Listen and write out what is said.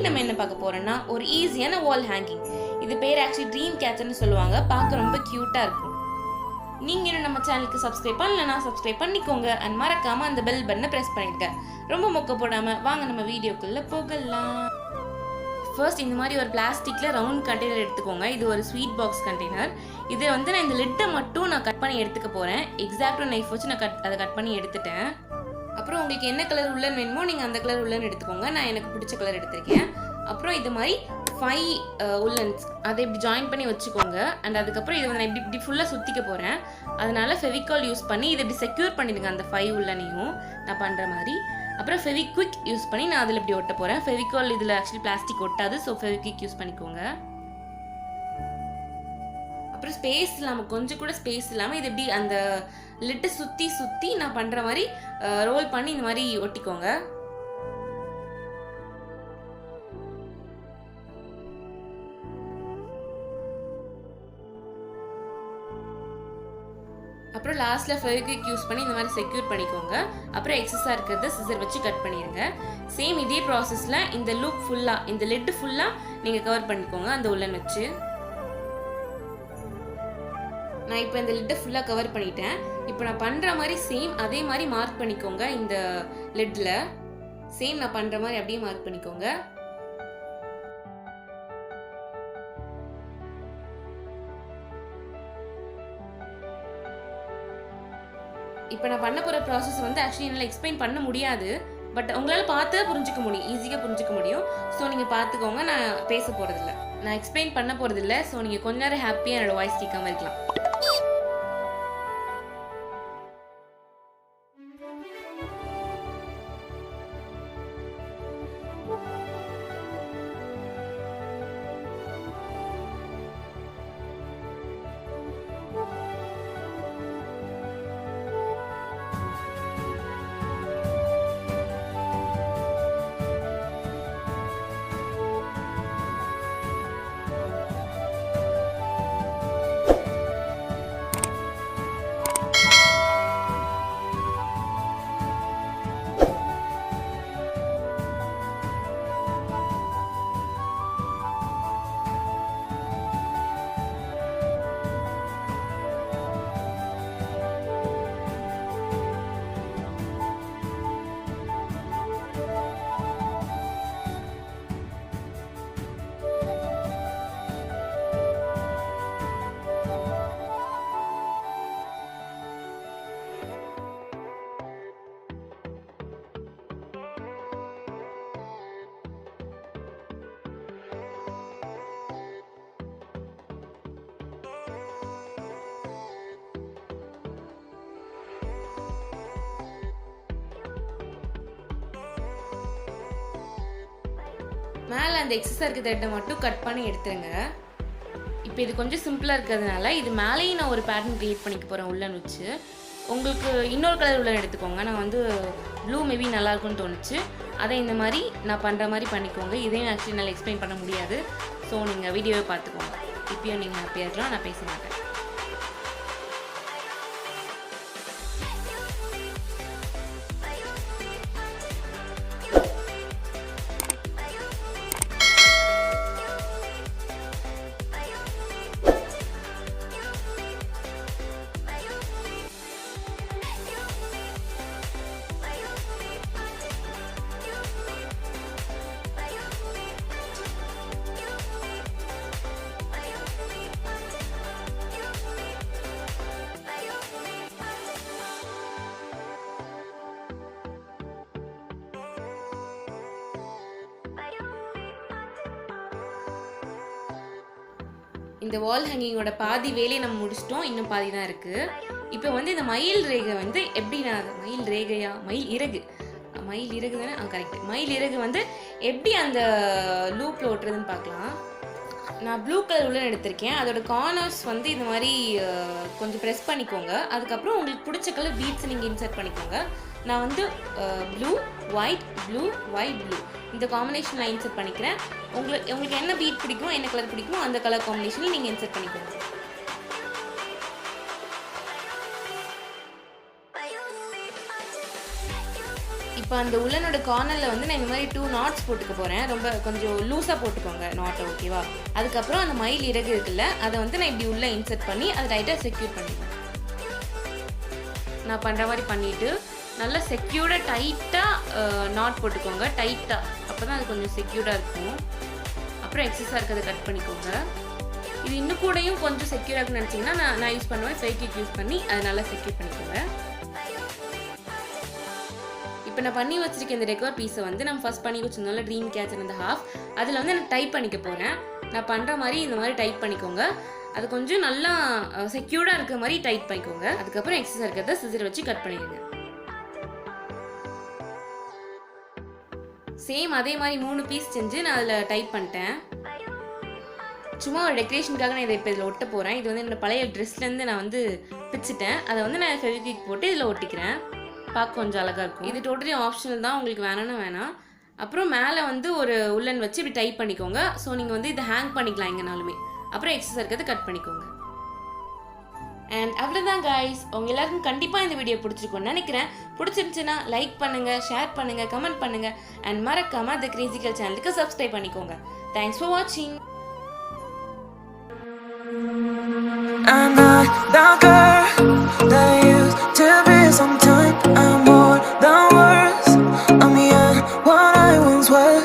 இன்னைக்கு நம்ம என்ன பார்க்க போறோம்னா ஒரு ஈஸியான வால் ஹேங்கிங். இது பேர் ஆக்சுவலி ட்ரீம் கேச்சர்னு சொல்லுவாங்க. பார்க்க ரொம்ப கியூட்டா இருக்கும். நீங்க இன்னும் நம்ம சேனலுக்கு சப்ஸ்கிரைப் பண்ணலனா சப்ஸ்கிரைப் பண்ணிக்கோங்க அண்ட் மறக்காம அந்த பெல் பட்டனை பிரஸ் பண்ணிடுங்க. ரொம்ப மொக்க போடாம வாங்க நம்ம வீடியோக்குள்ள போகலாம். ஃபர்ஸ்ட் இந்த மாதிரி ஒரு பிளாஸ்டிக்ல ரவுண்ட் கண்டெய்னர் எடுத்துக்கோங்க. இது ஒரு ஸ்வீட் பாக்ஸ் கண்டெய்னர். இதை வந்து நான் இந்த லிட்டை மட்டும் நான் கட் பண்ணி எடுத்துக்க போறேன். எக்ஸாக்டா நைஃப் வச்சு நான் அதை கட் பண்ணி எடுத்துட்டேன். அப்புறம் உங்களுக்கு என்ன கலர் உள்ளன் வேணுமோ நீங்கள் அந்த கலர் உள்ளன் எடுத்துக்கோங்க. நான் எனக்கு பிடிச்ச கலர் எடுத்திருக்கேன். அப்புறம் இது மாதிரி 5 உள்ளன்ஸ் அதை இப்படி ஜாயின் பண்ணி வச்சுக்கோங்க. அண்ட் அதுக்கப்புறம் இதை நான் இப்படி ஃபுல்லாக சுற்றிக்க போகிறேன். அதனால ஃபெவிகால் யூஸ் பண்ணி இதை இப்படி செக்யூர் பண்ணிடுங்க அந்த 5 உள்ளனையும் நான் பண்ணுற மாதிரி. அப்புறம் ஃபெவிக்விக் யூஸ் பண்ணி நான் அதில் இப்படி ஒட்ட போகிறேன். ஃபெவிகால் இதில் ஆக்சுவலி பிளாஸ்டிக் ஒட்டாது, ஸோ ஃபெவிக்விக் யூஸ் பண்ணிக்கோங்க. அப்புறம் ஸ்பேஸ் இல்லாமல் கொஞ்சம் கூட ஸ்பேஸ் இல்லாமல் இது எப்படி அந்த லிட்டை சுற்றி நான் பண்ணுற மாதிரி ரோல் பண்ணி இந்த மாதிரி ஒட்டிக்கோங்க. அப்புறம் லாஸ்ட்டில் ஃபெவிக்விக் யூஸ் பண்ணி இந்த மாதிரி செக்யூர் பண்ணிக்கோங்க. அப்புறம் எக்ஸஸாக இருக்கிறத சிசர் வச்சு கட் பண்ணிடுங்க. சேம் இதே ப்ராசஸில் இந்த லூப் ஃபுல்லாக இந்த லிட்டு ஃபுல்லாக நீங்கள் கவர் பண்ணிக்கோங்க அந்த உள்ளன் வச்சு. நான் இப்போ இந்த லிட்டை ஃபுல்லாக கவர் பண்ணிட்டேன். இப்போ நான் பண்ணுற மாதிரி சேம் அதே மாதிரி மார்க் பண்ணிக்கோங்க. இந்த லிட்டில் சேம் நான் பண்ணுற மாதிரி அப்படியே மார்க் பண்ணிக்கோங்க. இப்போ நான் பண்ண போகிற ப்ராசஸ் வந்து ஆக்சுவலி என்னால் எக்ஸ்பிளைன் பண்ண முடியாது. பட் உங்களால் பார்த்து புரிஞ்சிக்க முடியும், ஈஸியாக புரிஞ்சிக்க முடியும். ஸோ நீங்கள் பார்த்துக்கோங்க. நான் பேச போகிறதில்ல, நான் எக்ஸ்பிளைன் பண்ண போகிறதில்ல. ஸோ நீங்கள் கொஞ்ச நேரம் ஹாப்பியாக என்னோடய வாய்ஸ் கேட்காம இருக்கலாம். மேலே அந்த எக்ஸஸாக இருக்க த்ரெட்டை மட்டும் கட் பண்ணி எடுத்துருங்க. இப்போ இது கொஞ்சம் சிம்பிளாக இருக்கிறதுனால இது மேலேயும் நான் ஒரு பேட்டர்ன் க்ரியேட் பண்ணிக்க போகிறேன் உள்ளன் வச்சு. உங்களுக்கு இன்னொரு கலர் உள்ளன் எடுத்துக்கோங்க. நான் வந்து ப்ளூ மேபி நல்லாயிருக்குன்னு தோணுச்சு. அதை இந்த மாதிரி நான் பண்ணுற மாதிரி பண்ணிக்கோங்க. இதையும் ஆக்சுவலி நல்லா எக்ஸ்பிளைன் பண்ண முடியாது. ஸோ நீங்கள் வீடியோவை பார்த்துக்கோங்க. இப்பயும் நீங்கள் ஹாப்பியாக இருக்கலாம், நான் பேச மாட்டேன். இந்த வால் ஹேங்கிங்கோட பாதி வேலையை நம்ம முடிச்சிட்டோம். இன்னும் பாதி தான் இருக்குது. இப்போ வந்து இந்த மயில் ரேகை வந்து எப்படி நான் மயில் ரேகையா மயில் இறகு தானே கரெக்ட். மயில் இறகு வந்து எப்படி அந்த லூப்பில் ஓட்டுறதுன்னு பார்க்கலாம். நான் ப்ளூ கலர் உள்ளன் எடுத்திருக்கேன். அதோட கார்னர்ஸ் வந்து இந்த மாதிரி கொஞ்சம் ப்ரெஸ் பண்ணிக்கோங்க. அதுக்கப்புறம் உங்களுக்கு பிடிச்ச கலர் பீட்ஸ் நீங்கள் இன்சர்ட் பண்ணிக்கோங்க. நான் வந்து ப்ளூ ஒயிட் ப்ளூ இந்த காம்பினேஷனில் இன்சர்ட் பண்ணிக்கிறேன். உங்களுக்கு என்ன பீட் பிடிக்குமோ, என்ன கலர் பிடிக்குமோ அந்த கலர் காம்பினேஷனில் நீங்கள் இன்சர்ட் பண்ணிக்கோங்க. இப்போ அந்த உள்ளனோட கார்னரில் வந்து நான் இந்த மாதிரி 2 நாட்ஸ் போட்டுக்க போகிறேன். ரொம்ப கொஞ்சம் லூஸாக போட்டுக்கோங்க நாட்டை, ஓகேவா? அதுக்கப்புறம் அந்த மயில் இறகு இருக்குல்ல, அதை வந்து நான் இப்படி உள்ளே இன்சர்ட் பண்ணி அதை டைட்டாக செக்யூர் பண்ணிடுவேன். நான் பண்ணுற மாதிரி பண்ணிவிட்டு நல்லா செக்யூர்டாக டைட்டாக நாட் போட்டுக்கோங்க, டைட்டாக. அப்போ தான் அது கொஞ்சம் செக்யூர்டாக இருக்கும். அப்புறம் எக்ஸஸாக இருக்கிறத கட் பண்ணிக்கோங்க. இது இன்னும் கூடயும் கொஞ்சம் செக்யூராக இருக்குன்னு நினச்சிங்கன்னா நான் யூஸ் பண்ணுவேன், Peacock யூஸ் பண்ணி அதை நல்லா செக்யூர் பண்ணிக்கோங்க. இப்போ நான் பண்ணி வச்சிருக்க இந்த டெக்கோர் பீஸை வந்து நம்ம ஃபர்ஸ்ட் பண்ணி வச்சிருந்தோம்ல dreamcatcher இந்த ஹாஃப், அதில் வந்து நான் டைப் பண்ணிக்க போகிறேன். நான் பண்ணுற மாதிரி இந்த மாதிரி டைப் பண்ணிக்கோங்க. அது கொஞ்சம் நல்லா செக்யூர்டாக இருக்கிற மாதிரி டைப் பண்ணிக்கோங்க. அதுக்கப்புறம் எக்ஸஸாக இருக்கிறத சிசர் வச்சு கட் பண்ணிடுங்க. சேம் அதே மாதிரி 3 பீஸ் செஞ்சு நான் அதில் டைப் பண்ணிட்டேன். சும்மா ஒரு டெக்கரேஷனுக்காக நான் இதை இப்போ இதில் ஒட்ட போகிறேன். இது வந்து என்னோட பழைய ட்ரெஸ்லேருந்து நான் வந்து பிச்சுட்டேன். அதை வந்து நான் Peacock போட்டு இதில் ஒட்டிக்கிறேன். பார்க்க கொஞ்சம் அழகாக இருக்கும். இது டோட்டலி ஆப்ஷனல் தான், உங்களுக்கு வேணும்னா வேணாம். அப்புறம் மேலே வந்து ஒரு உள்ளன் வச்சு இப்படி டைப் பண்ணிக்கோங்க. ஸோ நீங்கள் வந்து இதை ஹேங் பண்ணிக்கலாம் எங்கேனாலுமே. அப்புறம் எக்ஸஸ் இருக்கிறது கட் பண்ணிக்கோங்க. அண்ட் அவ்வளோதான் கைஸ். உங்கள் எல்லாருக்கும் கண்டிப்பாக இந்த வீடியோ பிடிச்சிருக்கும்னு நினைக்கிறேன். பிடிச்சிருந்துச்சுன்னா லைக் பண்ணுங்கள், ஷேர் பண்ணுங்கள், கமெண்ட் பண்ணுங்கள். அண்ட் மறக்காமல் The Crazy Girl சேனலுக்கு சப்ஸ்கிரைப் பண்ணிக்கோங்க. தேங்க்ஸ் ஃபார் வாட்சிங். I'm not the girl that used to be sometime.